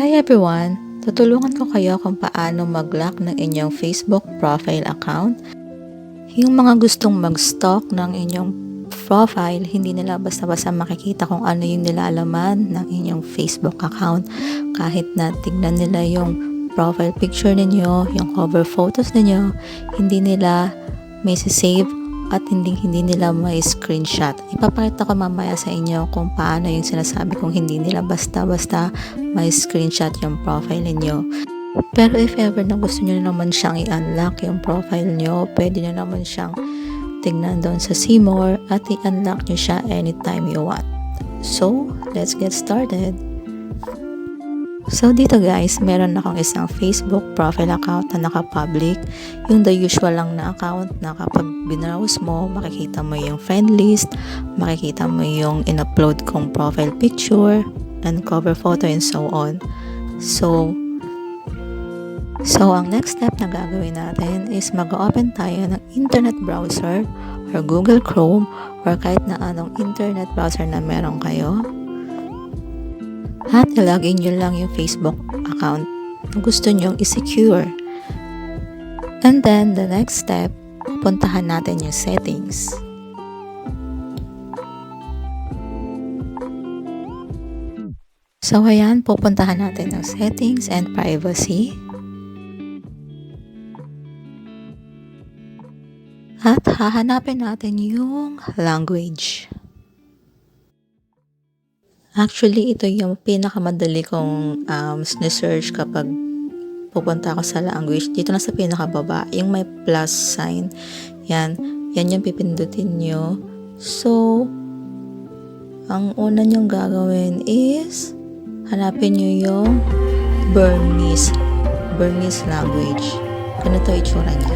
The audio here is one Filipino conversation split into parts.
Hi everyone! Tutulungan ko kayo kung paano mag-lock ng inyong Facebook profile account. Yung mga gustong mag-stalk ng inyong profile, hindi nila basta-basta makikita kung ano yung nilalaman ng inyong Facebook account. Kahit na tignan nila yung profile picture ninyo, yung cover photos ninyo, hindi nila may save at hindi nila may screenshot. Ipapakita ko mamaya sa inyo kung paano yung sinasabi kong hindi nila basta-basta may screenshot yung profile ninyo. Pero if ever na gusto nyo naman siyang i-unlock yung profile nyo, pwede nyo naman siyang tignan doon sa See More at i-unlock nyo siya anytime you want. So, let's get started! So dito guys, meron akong isang Facebook profile account na naka-public. Yung the usual lang na account na kapag binrowse mo, makikita mo yung friend list, makikita mo yung in-upload kong profile picture, and cover photo and so on. So ang next step na gagawin natin is mag-open tayo ng internet browser or Google Chrome or kahit na anong internet browser na meron kayo. At ilagin nyo lang yung Facebook account na gusto nyong i-secure. And then, the next step, puntahan natin yung settings. So, ayan, pupuntahan natin yung settings and privacy. At hahanapin natin yung language. Actually, ito yung pinakamadali kong search kapag pupunta ako sa language. Dito na sa pinakababa, yung may plus sign. Yan yung pipindutin nyo. So, ang una nyong gagawin is hanapin nyo yung Burmese language. Ganito itsura niya.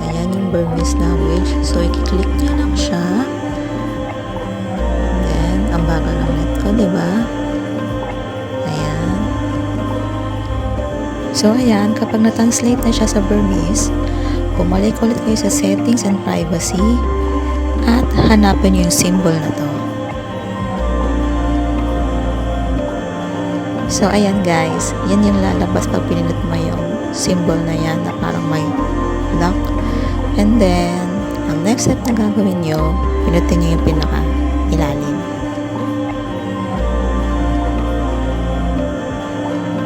Ayan yung Burmese language. So, i-click nyo lang siya. Then, ang bagal ng net ko, diba? Ayan. So, ayan. Kapag na-translate na siya sa Burmese, bumalik ulit kayo sa settings and privacy at hanapin nyo yung symbol na to. So, ayan guys. Yan yung lalabas pag pinindot mo yung symbol na yan na parang may lock. And then, ang next step na gagawin nyo, pinutin nyo yung pinaka-ilalim.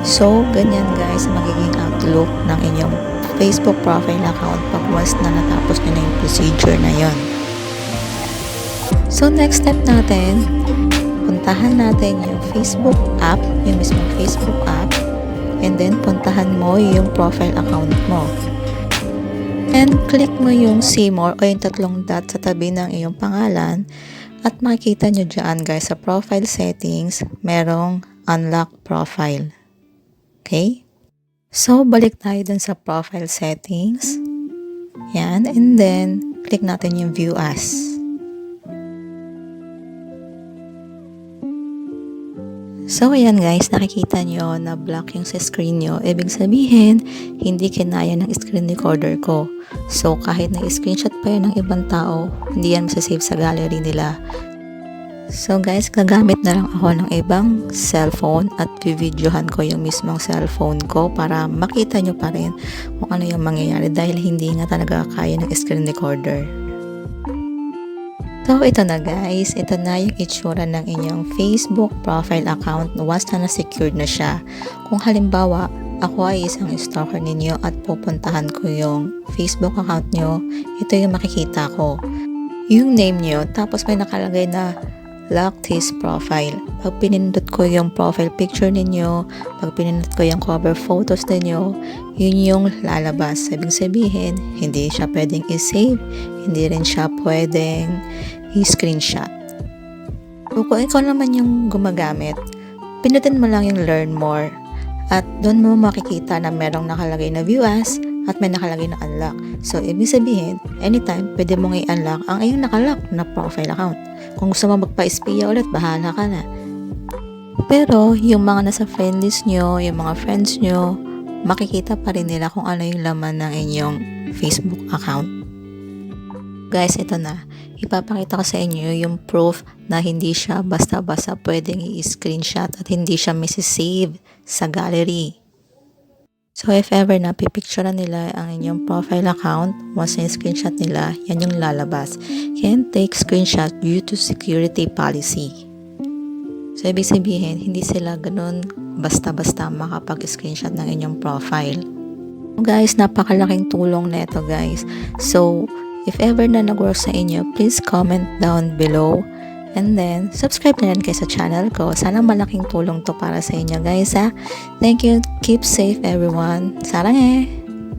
So, ganyan guys, magiging outlook ng inyong Facebook profile account pag once na natapos nyo na yung procedure na yon. So, next step natin, puntahan natin yung Facebook app, yung mismong Facebook app, and then puntahan mo yung profile account mo. And click mo yung See More o yung tatlong dot sa tabi ng iyong pangalan at makikita nyo dyan guys sa profile settings, merong unlock profile. Okay? So, balik tayo dun sa profile settings. Yan. And then, click natin yung View As. So, ayan guys, nakikita nyo na black yung sa screen nyo. Ibig sabihin, hindi kinaya ng screen recorder ko. So, kahit na-screenshot pa yun ng ibang tao, hindi yan masasave sa gallery nila. So guys, gagamit na lang ako ng ibang cellphone at videohan ko yung mismong cellphone ko para makita nyo pa rin kung ano yung mangyayari dahil hindi nga talaga kaya ng screen recorder. So, ito na guys. Ito na yung itsura ng inyong Facebook profile account once na na-secured na siya. Kung halimbawa, ako ay isang stalker ninyo at pupuntahan ko yung Facebook account nyo, ito yung makikita ko. Yung name nyo, tapos may nakalagay na lock this profile. Pag pinindot ko yung profile picture ninyo, pag pinindot ko yung cover photos ninyo, yun yung lalabas. Sabing sabihin, hindi siya pwedeng i-save, hindi rin siya pwedeng i-screenshot. So, kung ikaw naman yung gumagamit, pindutin mo lang yung Learn More at doon mo makikita na merong nakalagay na View As at may nakalagay na Unlock. So, ibig sabihin, anytime, pwede mong i-unlock ang iyong nakalock na profile account. Kung gusto mo magpa-espiya ulit, bahala ka na. Pero, yung mga nasa friend list nyo, yung mga friends nyo, makikita pa rin nila kung ano yung laman ng inyong Facebook account. Guys, ito na. Ipapakita ko sa inyo yung proof na hindi siya basta-basta pwedeng i-screenshot at hindi siya save sa gallery. So, if ever na pipicture nila ang inyong profile account, once na screenshot nila, yan yung lalabas. Can't take screenshot due to security policy. So, ibig sabihin, hindi sila ganun basta-basta makapag-screenshot ng inyong profile. Guys, napakalaking tulong neto guys. So, if ever na nag-work sa inyo, please comment down below. And then, subscribe na rin kayo sa channel ko. Sana malaking tulong to para sa inyo guys ha. Thank you. Keep safe everyone. Sarang